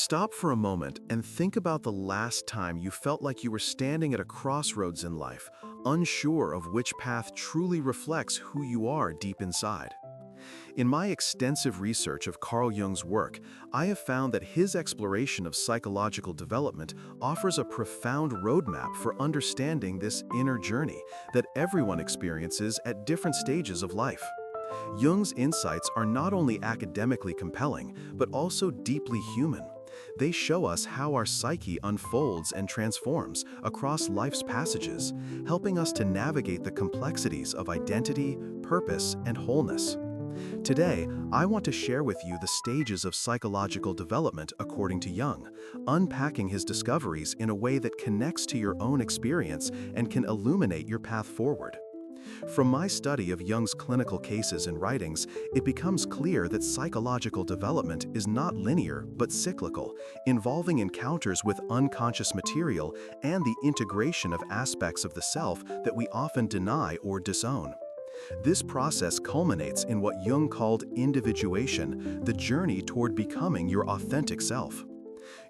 Stop for a moment and think about the last time you felt like you were standing at a crossroads in life, unsure of which path truly reflects who you are deep inside. In my extensive research of Carl Jung's work, I have found that his exploration of psychological development offers a profound roadmap for understanding this inner journey that everyone experiences at different stages of life. Jung's insights are not only academically compelling, but also deeply human. They show us how our psyche unfolds and transforms across life's passages, helping us to navigate the complexities of identity, purpose, and wholeness. Today, I want to share with you the stages of psychological development according to Jung, unpacking his discoveries in a way that connects to your own experience and can illuminate your path forward. From my study of Jung's clinical cases and writings, it becomes clear that psychological development is not linear but cyclical, involving encounters with unconscious material and the integration of aspects of the self that we often deny or disown. This process culminates in what Jung called individuation, the journey toward becoming your authentic self.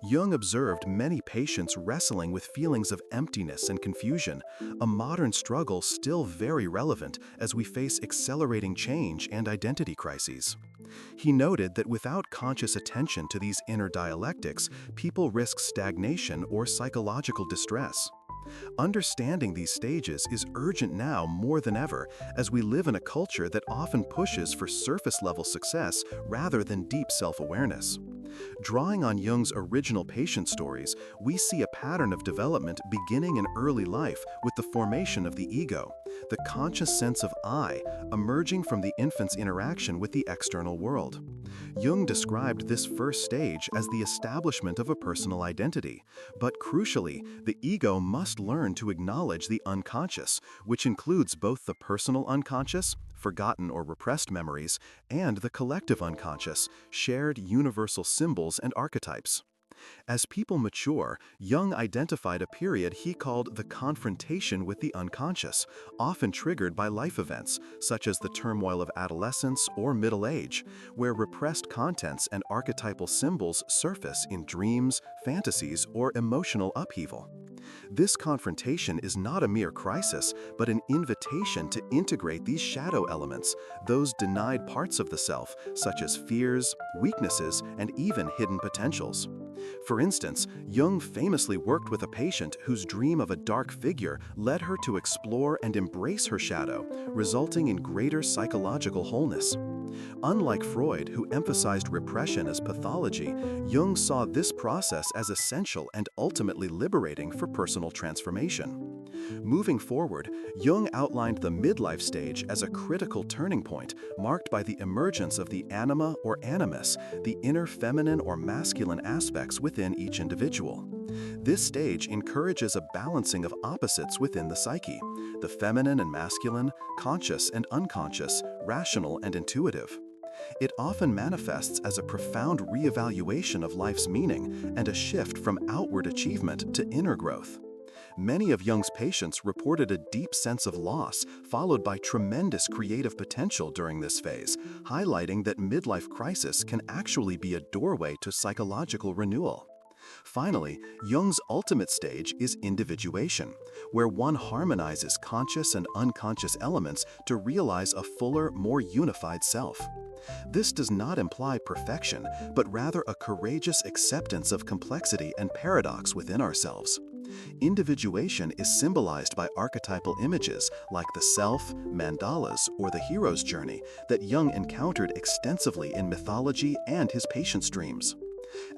Jung observed many patients wrestling with feelings of emptiness and confusion, a modern struggle still very relevant as we face accelerating change and identity crises. He noted that without conscious attention to these inner dialectics, people risk stagnation or psychological distress. Understanding these stages is urgent now more than ever, as we live in a culture that often pushes for surface-level success rather than deep self-awareness. Drawing on Jung's original patient stories, we see a pattern of development beginning in early life with the formation of the ego, the conscious sense of I, emerging from the infant's interaction with the external world. Jung described this first stage as the establishment of a personal identity, but crucially, the ego must learn to acknowledge the unconscious, which includes both the personal unconscious, forgotten or repressed memories, and the collective unconscious, shared universal symbols and archetypes. As people mature, Jung identified a period he called the confrontation with the unconscious, often triggered by life events, such as the turmoil of adolescence or middle age, where repressed contents and archetypal symbols surface in dreams, fantasies, or emotional upheaval. This confrontation is not a mere crisis, but an invitation to integrate these shadow elements, those denied parts of the self, such as fears, weaknesses, and even hidden potentials. For instance, Jung famously worked with a patient whose dream of a dark figure led her to explore and embrace her shadow, resulting in greater psychological wholeness. Unlike Freud, who emphasized repression as pathology, Jung saw this process as essential and ultimately liberating for personal transformation. Moving forward, Jung outlined the midlife stage as a critical turning point, marked by the emergence of the anima or animus, the inner feminine or masculine aspects within each individual. This stage encourages a balancing of opposites within the psyche, the feminine and masculine, conscious and unconscious, rational and intuitive. It often manifests as a profound reevaluation of life's meaning and a shift from outward achievement to inner growth. Many of Jung's patients reported a deep sense of loss, followed by tremendous creative potential during this phase, highlighting that midlife crisis can actually be a doorway to psychological renewal. Finally, Jung's ultimate stage is individuation, where one harmonizes conscious and unconscious elements to realize a fuller, more unified self. This does not imply perfection, but rather a courageous acceptance of complexity and paradox within ourselves. Individuation is symbolized by archetypal images like the self, mandalas, or the hero's journey that Jung encountered extensively in mythology and his patients' dreams.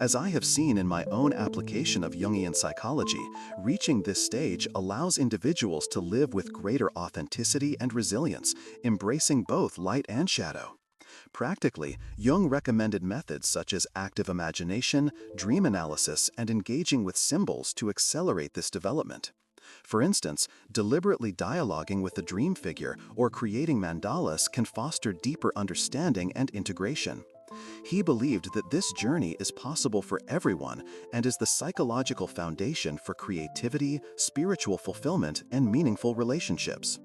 As I have seen in my own application of Jungian psychology, reaching this stage allows individuals to live with greater authenticity and resilience, embracing both light and shadow. Practically, Jung recommended methods such as active imagination, dream analysis, and engaging with symbols to accelerate this development. For instance, deliberately dialoguing with the dream figure or creating mandalas can foster deeper understanding and integration. He believed that this journey is possible for everyone and is the psychological foundation for creativity, spiritual fulfillment, and meaningful relationships.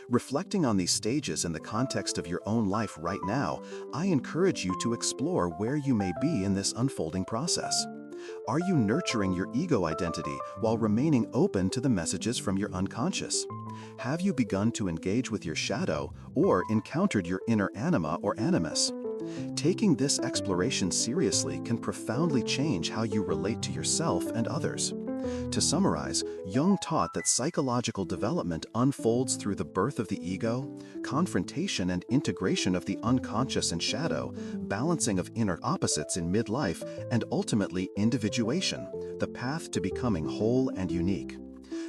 Reflecting on these stages in the context of your own life right now, I encourage you to explore where you may be in this unfolding process. Are you nurturing your ego identity while remaining open to the messages from your unconscious? Have you begun to engage with your shadow or encountered your inner anima or animus? Taking this exploration seriously can profoundly change how you relate to yourself and others. To summarize, Jung taught that psychological development unfolds through the birth of the ego, confrontation and integration of the unconscious and shadow, balancing of inner opposites in midlife, and ultimately individuation, the path to becoming whole and unique.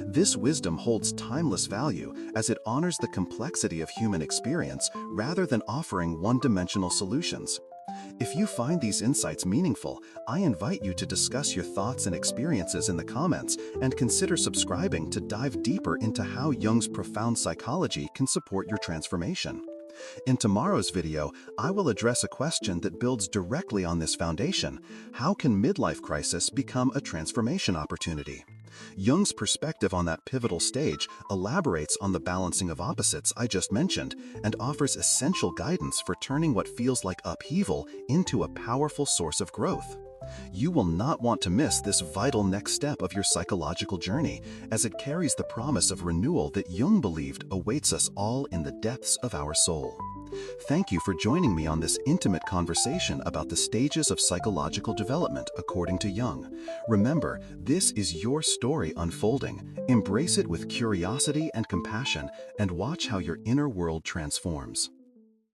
This wisdom holds timeless value as it honors the complexity of human experience rather than offering one-dimensional solutions. If you find these insights meaningful, I invite you to discuss your thoughts and experiences in the comments and consider subscribing to dive deeper into how Jung's profound psychology can support your transformation. In tomorrow's video, I will address a question that builds directly on this foundation: how can midlife crisis become a transformation opportunity? Jung's perspective on that pivotal stage elaborates on the balancing of opposites I just mentioned and offers essential guidance for turning what feels like upheaval into a powerful source of growth. You will not want to miss this vital next step of your psychological journey, as it carries the promise of renewal that Jung believed awaits us all in the depths of our soul. Thank you for joining me on this intimate conversation about the stages of psychological development according to Jung. Remember, this is your story unfolding. Embrace it with curiosity and compassion, and watch how your inner world transforms.